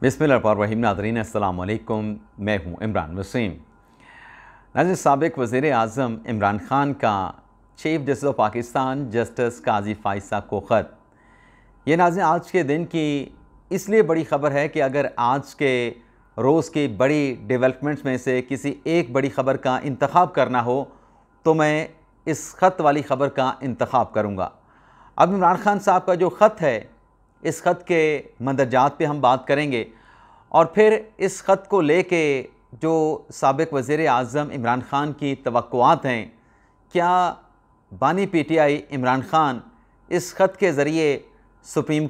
बिस्मिल्लाहिर्रहमानिर्रहीम। नाज़रीन अस्सलाम वालेकुम, मैं हूँ इमरान वसीम। नाज़रीन, साबिक़ वज़ीर आज़म इमरान ख़ान का chief justice of Pakistan justice Qazi Faez को ख़त। ये नाज़रीन आज के दिन की इसलिए बड़ी ख़बर है कि अगर आज के रोज़ की बड़ी डेवलपमेंट्स में से किसी एक बड़ी ख़बर का इंतख़ाब करना हो तो मैं इस ख़त वाली ख़बर का इंतख़ाब करूँगा। अब इमरान ख़ान साहब का जो ख़त है, इस ख़त के मंदरजात पे हम बात करेंगे और फिर इस ख़त को लेके जो साबिक़ वज़ीर आज़म इमरान ख़ान की तवक्कुआत हैं, क्या बानी पीटीआई इमरान ख़ान इस ख़त के ज़रिए सुप्रीम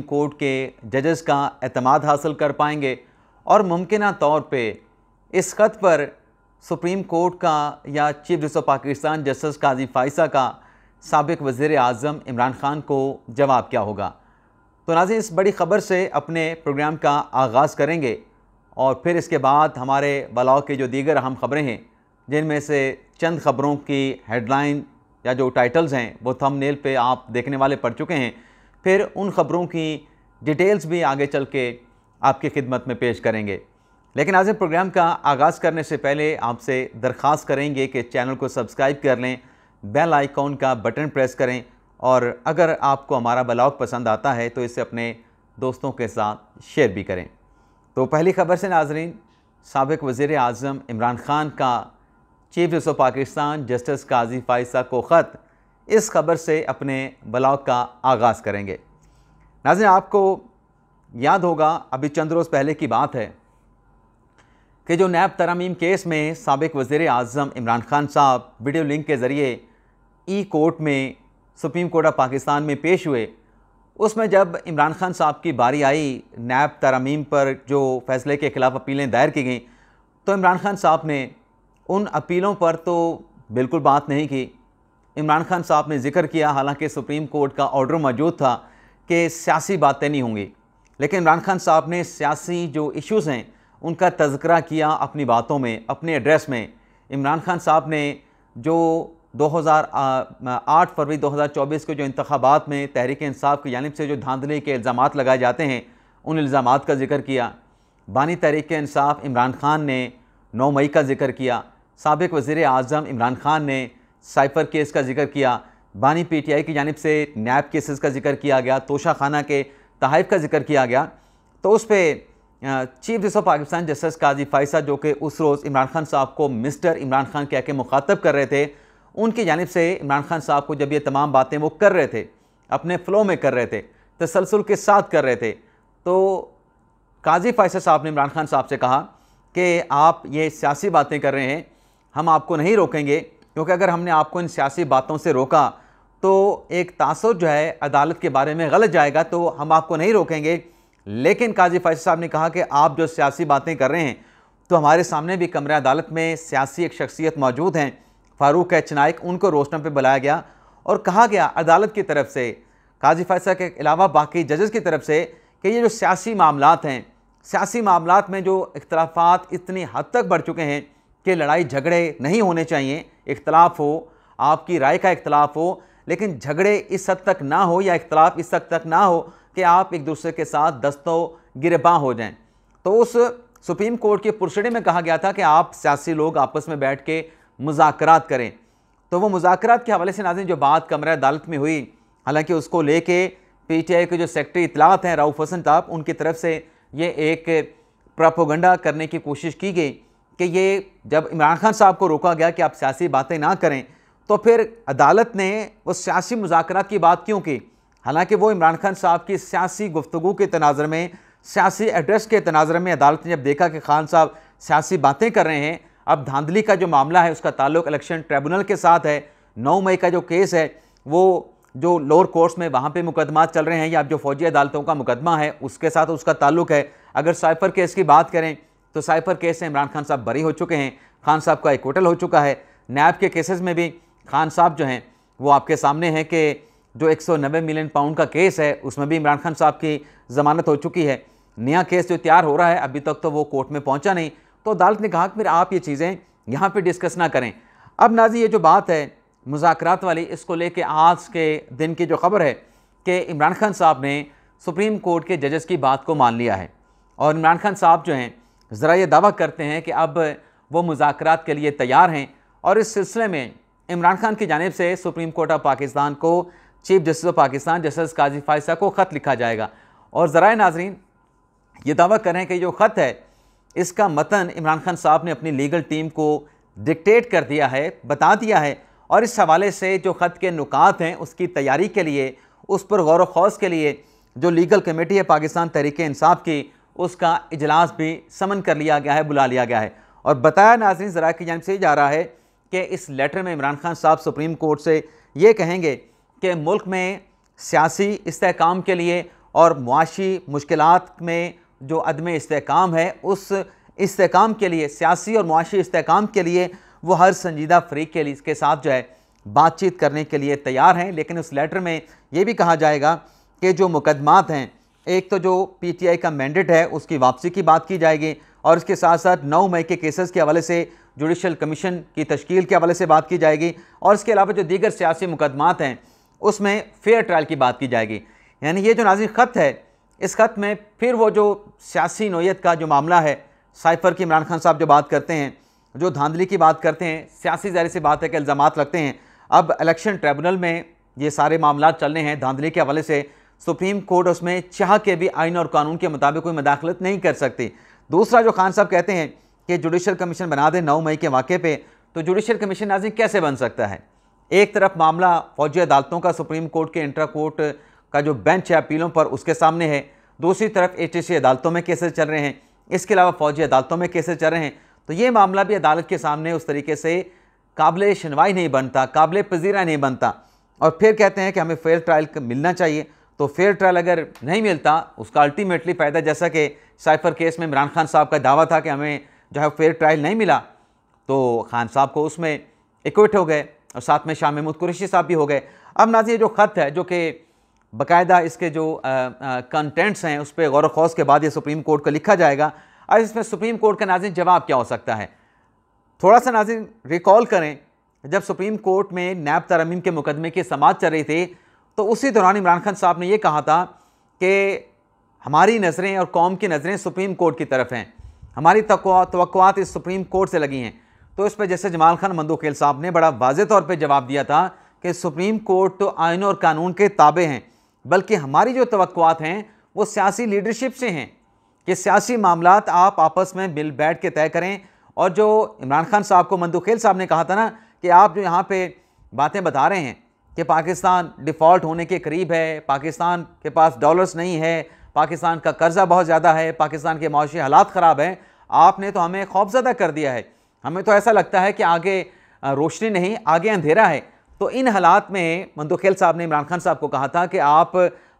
कोर्ट के जजेस का एतमाद हासिल कर पाएंगे और मुमकिना तौर पे इस ख़त पर सुप्रीम कोर्ट का या chief justice of Pakistan justice Qazi Faez का साबिक़ वज़ीर आज़म इमरान ख़ान को जवाब क्या होगा। तो नाज़रीन, इस बड़ी ख़बर से अपने प्रोग्राम का आगाज़ करेंगे और फिर इसके बाद हमारे ब्लॉग की जो दीगर अहम ख़बरें हैं, जिनमें से चंद ख़बरों की हेडलाइन या जो टाइटल्स हैं वो थंबनेल पे आप देखने वाले पढ़ चुके हैं। फिर उन ख़बरों की डिटेल्स भी आगे चल के आपकी खिदमत में पेश करेंगे। लेकिन आज प्रोग्राम का आगाज़ करने से पहले आपसे दरख्वास्त करेंगे कि चैनल को सब्सक्राइब कर लें, बेल आइकॉन का बटन प्रेस करें और अगर आपको हमारा ब्लॉग पसंद आता है तो इसे अपने दोस्तों के साथ शेयर भी करें। तो पहली ख़बर से नाज़रीन, साबिक़ वज़ीर आज़म इमरान ख़ान का chief justice of Pakistan justice Qazi Faez को ख़त, इस ख़बर से अपने ब्लॉग का आगाज़ करेंगे। नाज़रीन, आपको याद होगा अभी चंद रोज़ पहले की बात है कि जो नैब तरमीम केस में साबिक़ वज़ीर आज़म इमरान ख़ान साहब वीडियो लिंक के ज़रिए ई कोर्ट में सुप्रीम कोर्ट ऑफ पाकिस्तान में पेश हुए, उसमें जब इमरान ख़ान साहब की बारी आई नैब तरमीम पर जो फ़ैसले के ख़िलाफ़ अपीलें दायर की गईं, तो इमरान ख़ान साहब ने उन अपीलों पर तो बिल्कुल बात नहीं की। इमरान ख़ान साहब ने ज़िक्र किया, हालांकि सुप्रीम कोर्ट का ऑर्डर मौजूद था कि सियासी बातें नहीं होंगी, लेकिन इमरान ख़ान साहब ने सियासी जो इश्यूज़ हैं उनका तज़किरा किया अपनी बातों में, अपने एड्रेस में। इमरान ख़ान साहब ने जो 8 फरवरी 2024 के जो इंतख़ाबात में तहरीक इंसाफ की जानिब से जो धांधली के इल्ज़ामात लगाए जाते हैं, उन इल्ज़ामात का ज़िक्र किया। बानी तहरीक इंसाफ इमरान ख़ान ने 9 मई का ज़िक्र किया। साबिक़ वज़ीर आज़म इमरान ख़ान ने साइफ़र केस का ज़िक्र किया। बानी पीटीआई की जानिब से नैब केसेस का ज़िक्र किया गया, तोशा खाना के तहाइफ़ का ज़िक्र किया गया। तो उस पर chief justice of Pakistan justice Qazi Faez, जो कि उस रोज़ इमरान ख़ान साहब को मिस्टर इमरान ख़ान कह के मुखातब कर रहे थे, उनकी जानिब से इमरान ख़ान साहब को जब ये तमाम बातें वो कर रहे थे, अपने फ़्लो में कर रहे थे, तसलसल के साथ कर रहे थे, तो काजी फ़ाइज़ साहब ने इमरान ख़ान साहब से कहा कि आप ये सियासी बातें कर रहे हैं, हम आपको नहीं रोकेंगे, क्योंकि अगर हमने आपको इन सियासी बातों से रोका तो एक तासुर जो है अदालत के बारे में गलत जाएगा, तो हम आपको नहीं रोकेंगे। लेकिन काजी फ़ाइज़ साहब ने कहा कि आप जो सियासी बातें कर रहे हैं, तो हमारे सामने भी कमरे अदालत में सियासी एक शख्सियत मौजूद हैं, फ़ारूक एच नाइक, उनको रोस्टर पे बुलाया गया और कहा गया अदालत की तरफ से, काजी फ़ाइज़ के अलावा बाकी जजेस की तरफ से, कि ये जो सियासी मामलात हैं, सियासी मामलात में जो इख्तलाफात इतनी हद तक बढ़ चुके हैं कि लड़ाई झगड़े नहीं होने चाहिए। इख्तलाफ हो, आपकी राय का इख्तलाफ हो, लेकिन झगड़े इस हद तक ना हो या इख्तलाफ इस हद तक ना हो कि आप एक दूसरे के साथ दस्तों गिरबां हो जाएं। तो उस सुप्रीम कोर्ट के पुरसड़े में कहा गया था कि आप सियासी लोग आपस में बैठ के मुज़ाकरात करें। तो वो मुज़ाकरात के हवाले से नाज़रीन जो बात कमरा अदालत में हुई, हालांकि उसको लेके पीटीआई के जो सेक्रेटरी इत्तलात हैं रऊफ़ हसन साहब, उनकी तरफ से ये एक प्रोपेगेंडा करने की कोशिश की गई कि ये जब इमरान ख़ान साहब को रोका गया कि आप सियासी बातें ना करें, तो फिर अदालत ने उस सियासी मुज़ाकरात की बात क्यों की। हालांकि वो इमरान ख़ान साहब की सियासी गुफ्तगू के तनाज़र में, सियासी एड्रेस के तनाज़र में अदालत ने जब देखा कि ख़ान साहब सियासी बातें कर रहे हैं, अब धांधली का जो मामला है उसका ताल्लुक़ इलेक्शन ट्रिब्यूनल के साथ है, 9 मई का जो केस है वो जो लोअर कोर्ट्स में वहाँ पे मुकदमात चल रहे हैं या जो फ़ौजी अदालतों का मुकदमा है उसके साथ उसका ताल्लुक़ है। अगर साइफ़र केस की बात करें तो साइफ़र केस से इमरान ख़ान साहब बरी हो चुके हैं, ख़ान साहब का एक्विटल हो चुका है। नैब के केसेस में भी ख़ान साहब जो हैं वो आपके सामने हैं कि जो 190 मिलियन पाउंड का केस है उसमें भी इमरान ख़ान साहब की ज़मानत हो चुकी है। नया केस जो तैयार हो रहा है अभी तक तो वो कोर्ट में पहुंचा नहीं, तो अदालत ने कहा कि फिर आप ये चीज़ें यहाँ पे डिस्कस ना करें। अब नाज़रीन ये जो बात है मुज़ाकरात वाली, इसको लेके आज के दिन की जो ख़बर है कि इमरान ख़ान साहब ने सुप्रीम कोर्ट के जजेस की बात को मान लिया है और इमरान खान साहब जो हैं ज़रा ये दावा करते हैं कि अब वो मुज़ाकरात के लिए तैयार हैं और इस सिलसिले में इमरान खान की जानिब से सुप्रीम कोर्ट ऑफ पाकिस्तान को chief justice of Pakistan justice Qazi Faisa को ख़त लिखा जाएगा। और ज़रा नाज़रीन ये दावा कर रहे हैं कि जो ख़त है इसका मतन इमरान खान साहब ने अपनी लीगल टीम को डिक्टेट कर दिया है, बता दिया है और इस हवाले से जो ख़त के नुकात हैं उसकी तैयारी के लिए, उस पर गौर व खौस के लिए जो लीगल कमेटी है पाकिस्तान तहरीक इंसाफ की, उसका इजलास भी समन कर लिया गया है, बुला लिया गया है। और बताया नाज़रीन ज़रा की जानिब से जा रहा है कि इस लेटर में इमरान खान साहब सुप्रीम कोर्ट से ये कहेंगे कि मुल्क में सियासी इस्तेहकाम के लिए और मुआशी मुश्किलात में जो अदम इस्तेहकाम है उस इस्तेहकाम के लिए, सियासी और मुआशी इस्तेहकाम के लिए वो हर संजीदा फ़रीक के लिए इसके साथ जो है बातचीत करने के लिए तैयार हैं। लेकिन उस लेटर में ये भी कहा जाएगा कि जो मुकदमात हैं, एक तो जो PTI का मैंडेट है उसकी वापसी की बात की जाएगी और इसके साथ साथ 9 मई के केसेस के हवाले से जुडिशल कमीशन की तश्कील के हवाले से बात की जाएगी और इसके अलावा जो दीगर सियासी मुकदमात हैं उसमें फेयर ट्रायल की बात की जाएगी। यानी ये जो नाज़रीन ख़त है, इस ख़त में फिर वो जो सियासी नोयत का जो मामला है, साइफ़र की इमरान खान साहब जो बात करते हैं, जो धांधली की बात करते हैं, सियासी ज़ाहिर सी बात है कि इल्ज़ामात लगते हैं। अब इलेक्शन ट्रिब्यूनल में ये सारे मामला चल रहे हैं धांधली के हवाले से, सुप्रीम कोर्ट उसमें चाह के भी आइन और कानून के मुताबिक कोई मदाखलत नहीं कर सकती। दूसरा जो खान साहब कहते हैं कि जुडिशल कमीशन बना दें 9 मई के वाक़े पे, तो जुडिशल कमीशन नाज़रीन कैसे बन सकता है? एक तरफ मामला फौजी अदालतों का सुप्रीम कोर्ट के इंट्रा कोर्ट का जो बेंच है अपीलों पर उसके सामने है, दूसरी तरफ HSC अदालतों में केसेस चल रहे हैं, इसके अलावा फौजी अदालतों में केसेस चल रहे हैं। तो ये मामला भी अदालत के सामने उस तरीके से काबिल सुनवाई नहीं बनता, काबिल पजीरा नहीं बनता। और फिर कहते हैं कि हमें फेयर ट्रायल मिलना चाहिए। तो फेयर ट्रायल अगर नहीं मिलता उसका अल्टीमेटली फ़ायदा, जैसा कि साइफ़र केस में इमरान खान साहब का दावा था कि हमें जो है फेयर ट्रायल नहीं मिला, तो खान साहब को उसमें इक्विट हो गए और साथ में शाह महमूद कुरैशी साहब भी हो गए। अब नाज़रीन जो ख़त है जो कि बाकायदा इसके जो कंटेंट्स हैं उस पर गौर व खौस के बाद ये सुप्रीम कोर्ट को लिखा जाएगा। अब इसमें सुप्रीम कोर्ट का नाज़रीन जवाब क्या हो सकता है? थोड़ा सा नाज़रीन रिकॉल करें, जब सुप्रीम कोर्ट में नैब तरमीम के मुकदमे की समाअत चल रही थी तो उसी दौरान इमरान खान साहब ने यह कहा था कि हमारी नज़रें और कौम की नज़रें सुप्रीम कोर्ट की तरफ हैं, हमारी तवक्कुआत इस सुप्रीम कोर्ट से लगी हैं। तो इस पर जैसे जमाल खान मंदोखेल साहब ने बड़ा वाज़े तौर पर जवाब दिया था कि सुप्रीम कोर्ट तो आइन और कानून के ताबे हैं, बल्कि हमारी जो तवक्कुआत हैं वो सियासी लीडरशिप से हैं कि सियासी मामलात आप आपस में मिल बैठ के तय करें। और जो इमरान खान साहब को मंदोखेल साहब ने कहा था ना कि आप जो यहाँ पे बातें बता रहे हैं कि पाकिस्तान डिफ़ॉल्ट होने के करीब है, पाकिस्तान के पास डॉलर्स नहीं है, पाकिस्तान का कर्जा बहुत ज़्यादा है, पाकिस्तान के माशी हालात ख़राब हैं, आपने तो हमें खौफज़दा कर दिया है, हमें तो ऐसा लगता है कि आगे रोशनी नहीं आगे अंधेरा है। तो इन हालात में मंदोखेल साहब ने इमरान खान साहब को कहा था कि आप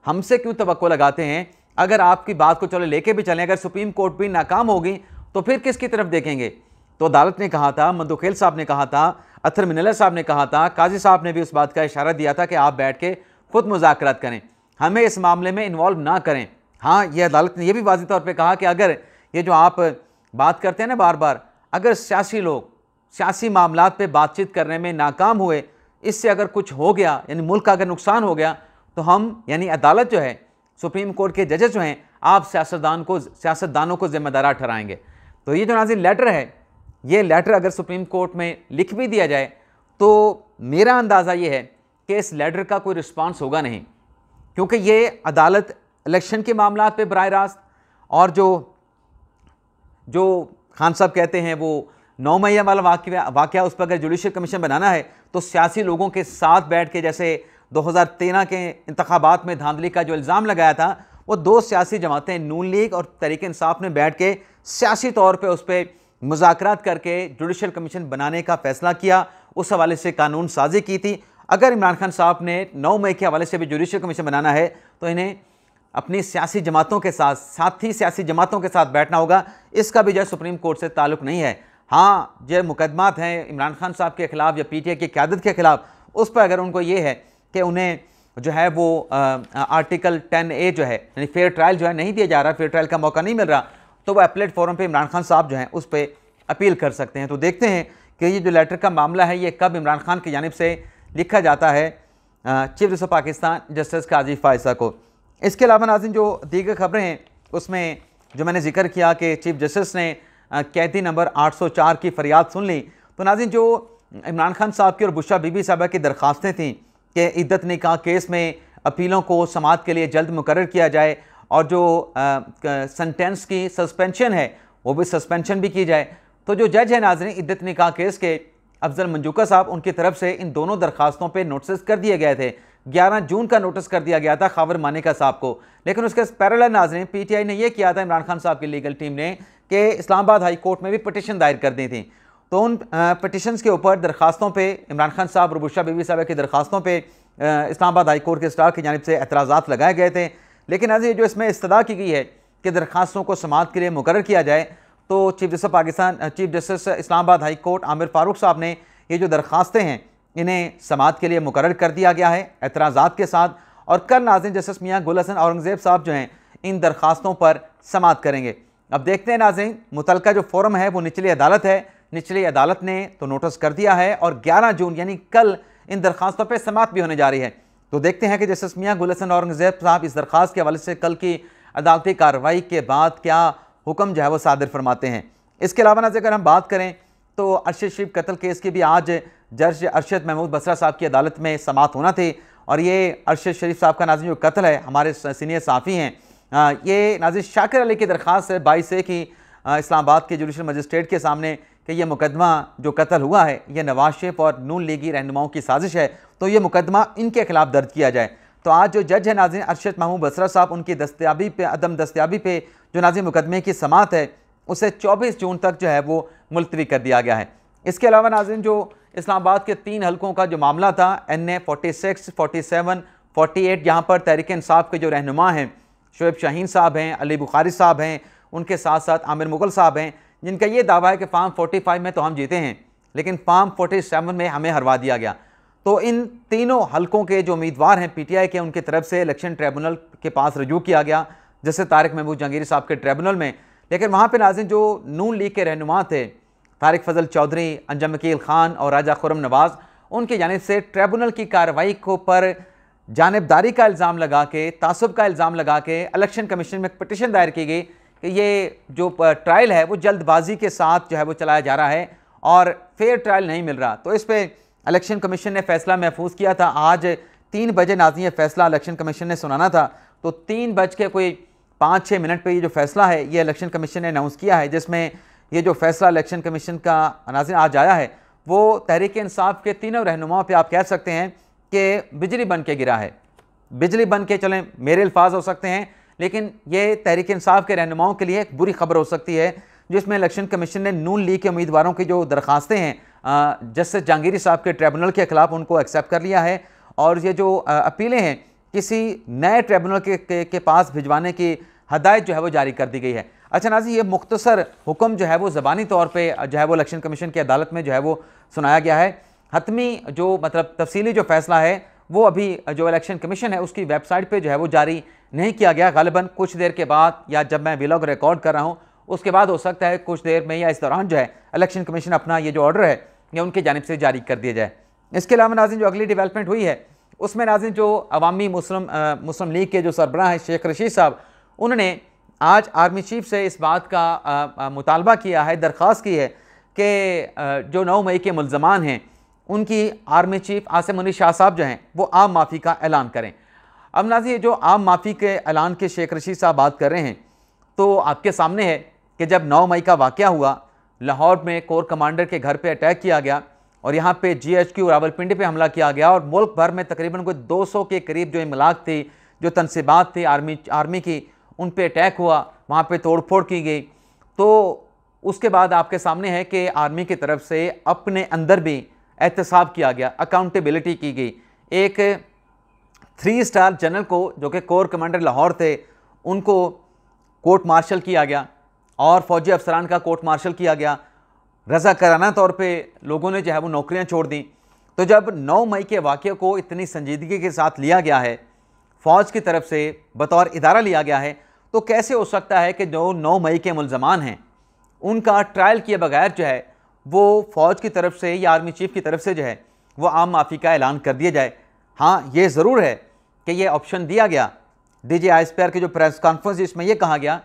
हमसे क्यों तवक्को लगाते हैं, अगर आपकी बात को चलो लेके भी चलें, अगर सुप्रीम कोर्ट भी नाकाम होगी तो फिर किसकी तरफ देखेंगे? तो अदालत ने कहा था, मंदोखेल साहब ने कहा था, अथर मिनल्ला साहब ने कहा था, काजी साहब ने भी उस बात का इशारा दिया था कि आप बैठ के खुद मुज़ाकरात करें, हमें इस मामले में इन्वॉल्व ना करें। हाँ, ये अदालत ने यह भी वाज़ेह तौर पे कहा कि अगर ये जो आप बात करते हैं ना बार बार, अगर सियासी लोग सियासी मामलात पे बातचीत करने में नाकाम हुए, इससे अगर कुछ हो गया, यानी मुल्क का अगर नुकसान हो गया, तो हम यानी अदालत जो है, सुप्रीम कोर्ट के जजेस जो हैं, आप सियासतदानों को ज़िम्मेदार ठहराएंगे। तो ये जो नाज़रीन लेटर है, ये लेटर अगर सुप्रीम कोर्ट में लिख भी दिया जाए तो मेरा अंदाज़ा ये है कि इस लेटर का कोई रिस्पांस होगा नहीं, क्योंकि ये अदालत इलेक्शन के मामला पे बराह रास्त, और जो खान साहब कहते हैं वो 9 मई वाला वाक़या उस पर अगर जुडिशल कमीशन बनाना है तो सियासी लोगों के साथ बैठ के, जैसे 2013 के इंतखाबात में धांधली का जो इल्ज़ाम लगाया था, वो 2 सियासी जमातें नून लीग और तहरीक इंसाफ ने बैठ के सियासी तौर पे उस पर मुज़ाकरात करके जुडिशल कमीशन बनाने का फ़ैसला किया, उस हवाले से कानून साजी की थी। अगर इमरान खान साहब ने 9 मई के हवाले से भी जुडिशल कमीशन बनाना है तो इन्हें अपनी सियासी जमातों के साथ, साथी सियासी जमातों के साथ बैठना होगा। इसका भी जो सुप्रीम कोर्ट से ताल्लुक़ नहीं है। हाँ, जो मुकदमात हैं इमरान खान साहब के ख़िलाफ़ या PTI की क़यादत के ख़िलाफ़, उस पर अगर उनको ये है कि उन्हें जो है वो आर्टिकल 10A जो है, यानी फेयर ट्रायल जो है नहीं दिया जा रहा, फेयर ट्रायल का मौका नहीं मिल रहा, तो वो अपीलेट फोरम पे इमरान खान साहब जो हैं उस पर अपील कर सकते हैं। तो देखते हैं कि ये जो लेटर का मामला है ये कब इमरान खान की जानिब से लिखा जाता है chief justice of Pakistan justice Qazi Faisa को। इसके अलावा नाज़रीन जो दीगर खबरें हैं उसमें जो मैंने जिक्र किया कि चीफ जस्टिस ने कैदी नंबर 804 की फरियाद सुन ली। तो नाज़रीन जो इमरान खान साहब की और बुशरा बीबी साहबा की दरख्वास्तें थीं कि इद्दत निकाह केस में अपीलों को समाअत के लिए जल्द मुकर्रर किया जाए और जो सेंटेंस की सस्पेंशन है वो भी सस्पेंशन भी की जाए, तो जो जज है नाज़रीन इद्दत निकाह केस के अफजल मंजूका साहब, उनकी तरफ से इन दोनों दरखास्तों पे नोटिस कर दिए गए थे। 11 जून का नोटिस कर दिया गया था खावर मानिका साहब को, लेकिन उसके पैरेलल नाज़रीन पीटीआई ने यह किया था, इमरान खान साहब की लीगल टीम ने, कि इस्लामाबाद हाई कोर्ट में भी पटिशन दायर कर दी थी। तो उन पटिशन्स के ऊपर दरखास्तों पर इमरान खान साहब और बुशरा बीबी साहब की दरखास्तों पर इस्लामाबाद हाई कोर्ट के स्टाफ की जानिब से एतराज़ात लगाए गए थे। लेकिन आज जो इसमें इस्तदा की गई है कि दरखास्तों को समाअत के लिए मुकर्रर किया जाए, तो chief justice Islamabad high court Aamir Farooq साहब ने ये जो दरखास्तें हैं इन्हें समाअत के लिए मुकर्रर कर दिया गया है एतराज़ात के साथ। और कल नाज़रीन जस्टिस मियां गुल हसन औरंगज़ेब साहब जो हैं इन दरखास्तों पर समाअत करेंगे। अब देखते हैं नाज़रीन, मुतलका जो फोरम है वो निचली अदालत है, निचली अदालत ने तो नोटिस कर दिया है और 11 जून यानी कल इन दरखास्तों पर समाअत भी होने जा रही है। तो देखते हैं कि जस्टिस मियां गुल हसन औरंगज़ेब साहब इस दरखास्त के हवाले से कल की अदालती कार्रवाई के बाद क्या हुक्म जो है वो सादिर फरमाते हैं। इसके अलावा नाज़रीन अगर हम बात करें तो अरशद शरीफ कत्ल केस की भी आज जज अरशद महमूद बसरा साहब की अदालत में समाअत होना थी। और ये अरशद शरीफ साहब का नाज़रीन जो कत्ल है, हमारे सीनियर साफ़ी हैं, ये नाज़रीन शाकिर अली की दरख्वास्त है 22 की इस्लामाबाद के जुडिशल मजिस्ट्रेट के सामने कि यह मुकदमा जो कत्ल हुआ है यह नवाज शरीफ और नून लीगी रहनुमाओं की साजिश है, तो ये मुकदमा इनके खिलाफ दर्ज किया जाए। तो आज जो जज है नाज़रीन अरशद महमूद बसरा साहब, उनकी दस्तयाबी पे अदम दस्तयाबी पे जो नाज़रीन मुकदमे की समाअत है उसे 24 जून तक जो है वो मुलतवी कर दिया गया है। इसके अलावा नाज़रीन जो इस्लामाबाद के 3 हलकों का जो मामला था NA 46, 47, 48, यहाँ पर तहरीक इंसाफ के जो रहनुमा हैं शोएब शाहीन साहब हैं, अली बुखारी साहब हैं, उनके साथ साथ आमिर मुगल साहब हैं, जिनका ये दावा है कि फार्म 45 में तो हम जीते हैं लेकिन फार्म 47 में हमें हरवा दिया गया। तो इन तीनों हलकों के जो उम्मीदवार हैं पीटीआई के, उनकी तरफ से इलेक्शन ट्रिब्यूनल के पास रजू किया गया, जैसे तारिक महमूद जहांगीरी साहब के ट्रिब्यूनल में। लेकिन वहाँ पे नाज़रीन जो नून लीग के रहनुमा थे तारिक फजल चौधरी, अंजम वकील खान और राजा खुरम नवाज़, उनकी जानिब से ट्रिब्यूनल की कार्रवाई को पर जानिबदारी का इल्ज़ाम लगा के, तासुब का इल्ज़ाम लगा के इलेक्शन कमीशन में पटिशन दायर की गई कि ये जो ट्रायल है वो जल्दबाजी के साथ जो है वो चलाया जा रहा है और फेयर ट्रायल नहीं मिल रहा। तो इस पर इलेक्शन कमीशन ने फैसला महफूज किया था। आज 3 बजे नाज़रीन ये फैसला इलेक्शन कमीशन ने सुनाना था, तो 3 बज के कोई 5-6 मिनट पर ये जो फैसला है ये इलेक्शन कमीशन ने अनाउंस किया है, जिसमें ये जो फैसला इलेक्शन कमीशन का नाज़रीन आज आया है वो तहरीक इंसाफ के तीनों रहनुमाओं पे आप कह सकते हैं कि बिजली बन के गिरा है। बिजली बन के, चलें मेरे अल्फाज हो सकते हैं, लेकिन ये तहरीक इंसाफ के रहनुमाओं के लिए एक बुरी खबर हो सकती है, जिसमें इलेक्शन कमीशन ने नून लीग के उम्मीदवारों की जो दरखास्तें हैं जस्टिस जहांगीरी साहब के ट्रिब्यूनल के खिलाफ उनको एक्सेप्ट कर लिया है और ये जो अपीलें हैं किसी नए ट्रिब्यूनल के पास भिजवाने की हदायत जो है वो जारी कर दी गई है। अच्छा नाज़रीन, ये मुख्तसर हुक्म जो है वो ज़बानी तौर पे जो है वो इलेक्शन कमीशन की अदालत में जो है वो सुनाया गया है। हतमी जो मतलब तफसीली जो फैसला है वो अभी जो इलेक्शन कमीशन है उसकी वेबसाइट पे जो है वो जारी नहीं किया गया। गालिबन कुछ देर के बाद या जब मैं व्लॉग रिकॉर्ड कर रहा हूँ उसके बाद हो सकता है कुछ देर में या इस दौरान जो है इलेक्शन कमीशन अपना ये जो ऑर्डर है या उनकी जानिब से जारी कर दिया जाए। इसके अलावा नाज़रीन जो अगली डेवलपमेंट हुई है उसमें नाज़रीन जो अवामी मुस्लिम लीग के जो सरबराह हैं शेख रशीद साहब, उन्होंने आज आर्मी चीफ से इस बात का मुतालबा किया है, दरख्वास्त की है कि जो 9 मई के मुल्ज़मान हैं उनकी आर्मी चीफ आसिम मुनीर शाह साहब जो हैं वो आम माफ़ी का ऐलान करें। अब नाज़रीन जो आम माफ़ी के ऐलान के शेख रशीद साहब बात कर रहे हैं, तो आपके सामने है कि जब 9 मई का वाक़या हुआ, लाहौर में कोर कमांडर के घर पे अटैक किया गया और यहाँ पे GHQ रावलपिंडी पे हमला किया गया और मुल्क भर में तकरीबन कोई 200 के करीब जो इमलाक थी, जो तनसीबात थी आर्मी की, उन पे अटैक हुआ, वहाँ पे तोड़फोड़ की गई। तो उसके बाद आपके सामने है कि आर्मी की तरफ से अपने अंदर भी एहतसाब किया गया, अकाउंटेबिलिटी की गई। एक 3 स्टार जनरल को जो कि कोर कमांडर लाहौर थे उनको कोर्ट मार्शल किया गया और फौजी अफसरान का कोर्ट मार्शल किया गया। रज़ाकाराना तौर पे लोगों ने जो है वो नौकरियां छोड़ दी। तो जब 9 मई के वाक़े को इतनी संजीदगी के साथ लिया गया है, फ़ौज की तरफ से बतौर इदारा लिया गया है, तो कैसे हो सकता है कि जो 9 मई के मुल्ज़मान हैं उनका ट्रायल किए बगैर जो है वो फ़ौज की तरफ से या आर्मी चीफ की तरफ से जो है वो आम माफ़ी का ऐलान कर दिया जाए। हाँ, ये ज़रूर है कि ये ऑप्शन दिया गया DJ ISPR की जो प्रेस कॉन्फ्रेंस इसमें यह कहा गया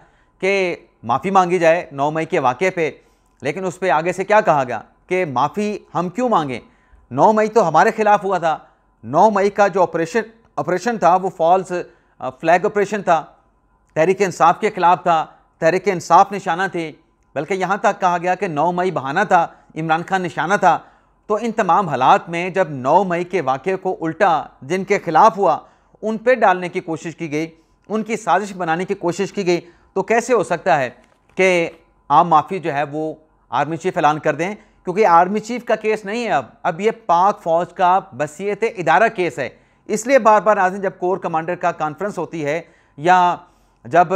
कि माफ़ी मांगी जाए 9 मई के वाक़े पे, लेकिन उस पर आगे से क्या कहा गया कि माफ़ी हम क्यों मांगें, 9 मई तो हमारे खिलाफ हुआ था, 9 मई का जो ऑपरेशन था वो फॉल्स फ्लैग ऑपरेशन था, तहरीक इंसाफ के खिलाफ था, तहरीक इंसाफ निशाना थी, बल्कि यहाँ तक कहा गया कि 9 मई बहाना था, इमरान खान निशाना था। तो इन तमाम हालात में जब 9 मई के वाक़े को उल्टा जिनके खिलाफ हुआ उन पर डालने की कोशिश की गई, उनकी साजिश बनाने की कोशिश की गई, तो कैसे हो सकता है कि आम माफ़ी जो है वो आर्मी चीफ ऐलान कर दें, क्योंकि आर्मी चीफ का केस नहीं है, अब ये पाक फ़ौज का वसीयत इदारा केस है। इसलिए बार बार नाज़रीन जब कोर कमांडर का कॉन्फ्रेंस होती है या जब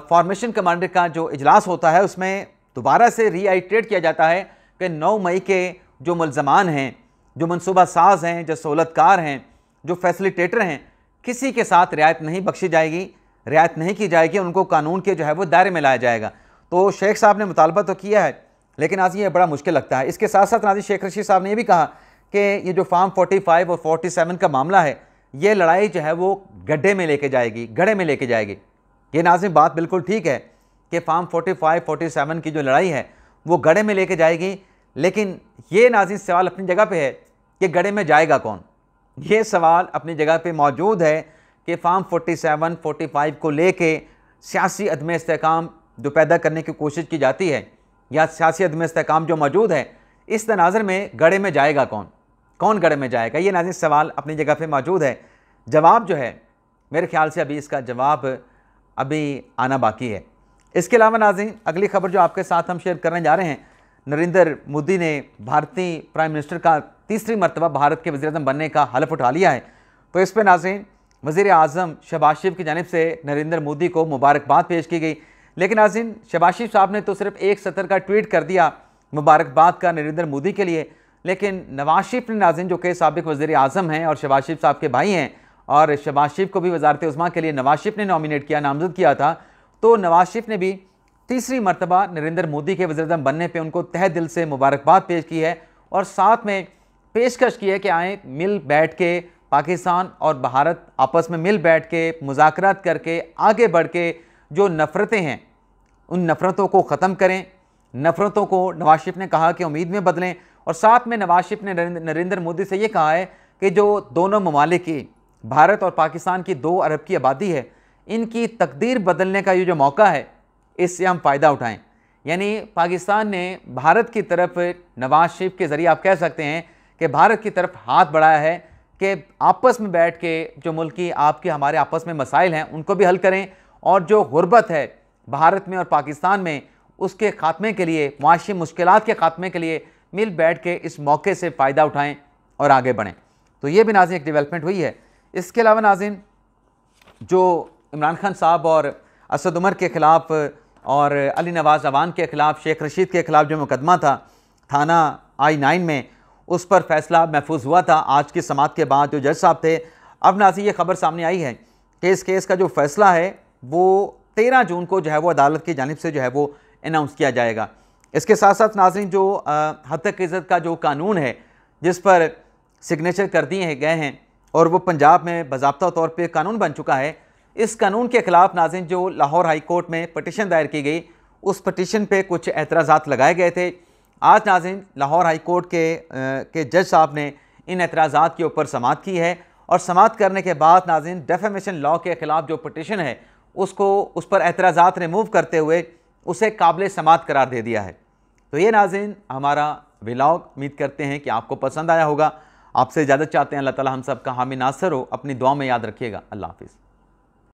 फॉर्मेशन कमांडर का जो इजलास होता है उसमें दोबारा से रीआइट्रेट किया जाता है कि 9 मई के जो मुल्ज़मान हैं, जो मनसूबा साज हैं, जो सहूलतकार हैं, जो फैसिलिटेटर हैं, किसी के साथ रियायत नहीं बख्शी जाएगी, रियायत नहीं की जाएगी, उनको कानून के जो है वो दायरे में लाया जाएगा। तो शेख साहब ने मुतालबा तो किया है, लेकिन आज ये बड़ा मुश्किल लगता है। इसके साथ साथ नाज़रीन शेख रशीद साहब ने यह भी कहा कि ये जो फार्म 45 और 47 का मामला है, ये लड़ाई जो है वो गड्ढे में लेके जाएगी, गड्ढे में लेके जाएगी। ये नाज़रीन बात बिल्कुल ठीक है कि फार्म 45, 47 की जो लड़ाई है वो गड्ढे में लेके जाएगी, लेकिन ये नाज़रीन सवाल अपनी जगह पे है कि गड्ढे में जाएगा कौन। ये सवाल अपनी जगह पे मौजूद है कि फार्म 47, 45 को लेके सियासी अदम इस्तेहकाम जो पैदा करने की कोशिश की जाती है या सियासी अदम इस्तेहकाम जो मौजूद है, इस तनाज़र में गड्ढे में जाएगा कौन, कौन गड्ढे में जाएगा, ये नाज़रीन सवाल अपनी जगह पे मौजूद है। जवाब जो है मेरे ख्याल से अभी इसका जवाब अभी आना बाकी है। इसके अलावा नाज़रीन अगली खबर जो आपके साथ हम शेयर करने जा रहे हैं, नरेंद्र मोदी ने भारतीय प्राइम मिनिस्टर का तीसरी मरतबा भारत के वज़ीर-ए-आज़म बनने का हलफ उठा लिया है। तो इस पर नाज़रीन वज़ीर-ए-आज़म शहबाज शरीफ की जानिब से नरेंद्र मोदी को मुबारकबाद पेश की गई, लेकिन नाज़रीन शहबाज शरीफ साहब ने तो सिर्फ एक सतर का ट्वीट कर दिया मुबारकबाद का नरेंद्र मोदी के लिए, लेकिन नवाज शरीफ ने नाज़रीन जो कि साबिक़ वज़ीर-ए-आज़म हैं और शहबाज शरीफ साहब के भाई हैं, और शहबाज शरीफ को भी वज़ारत उज़्मा के लिए नवाज शरीफ ने नॉमिनेट किया, नामज़द किया था, तो नवाज शरीफ ने भी तीसरी मरतबा नरेंद्र मोदी के वज़ीर-ए-आज़म बनने पे उनको तहे दिल से मुबारकबाद पेश की है और साथ में पेशकश की है कि आएँ मिल बैठ के पाकिस्तान और भारत आपस में मिल बैठ के मुज़ाकरात करके आगे बढ़ के जो नफ़रतें हैं उन नफ़रतों को ख़त्म करें। नफ़रतों को नवाज शरीफ ने कहा कि उम्मीद में बदलें, और साथ में नवाज शरीफ ने नरेंद्र मोदी से ये कहा है कि जो दोनों ममालिक की भारत और पाकिस्तान की 2 अरब की आबादी है, इनकी तकदीर बदलने का ये जो मौका है इससे हम फ़ायदा उठाएं। यानी पाकिस्तान ने भारत की तरफ नवाज शरीफ के ज़रिए आप कह सकते हैं कि भारत की तरफ हाथ बढ़ाया है कि आपस में बैठ के जो मुल्की आपके हमारे आपस में मसाइल हैं उनको भी हल करें, और जो गुर्बत है भारत में और पाकिस्तान में उसके ख़ात्मे के लिए, मुआशी मुश्किलात के ख़ात्मे के लिए मिल बैठ के इस मौके से फ़ायदा उठाएँ और आगे बढ़ें। तो ये भी नाज़रीन एक डेवलपमेंट हुई है। इसके अलावा नाज़रीन जो इमरान खान साहब और असद उमर के ख़िलाफ़ और अली नवाज़ अवान के ख़िलाफ़, शेख रशीद के ख़िलाफ़ जो मुकदमा था थाना I-9 में, उस पर फ़ैसला महफूज हुआ था आज की समाअत के बाद जो जज साहब थे। अब नाज़रीन ये खबर सामने आई है कि इस केस का जो फ़ैसला है वो 13 जून को जो है वो अदालत की जानिब से जो है वो अनाउंस किया जाएगा। इसके साथ साथ नाज़रीन जो हद तक इज़्ज़त का जो कानून है जिस पर सिग्नेचर कर दिए गए हैं और वो पंजाब में बाज़ाब्ता तौर पे कानून बन चुका है, इस कानून के ख़िलाफ़ नाज़रीन जो लाहौर हाई कोर्ट में पटिशन दायर की गई, उस पटिशन पे कुछ एतराज़ात लगाए गए थे। आज नाज़रीन लाहौर हाई कोर्ट के जज साहब ने इन एतराज़ात के ऊपर समाअत की है, और समाअत करने के बाद नाज़रीन डेफेमेशन लॉ के ख़िलाफ़ जो पटिशन है उसको उस पर एतराज़ात रिमूव करते हुए उसे काबिल समाअत करार दे दिया है। तो ये नाज़रीन हमारा व्लॉग, उम्मीद करते हैं कि आपको पसंद आया होगा। आपसे इजाज़त चाहते हैं। अल्लाह ताला हम सब का हामी नासर हो। अपनी दुआ में याद रखिएगा। अल्लाह हाफ़िज़।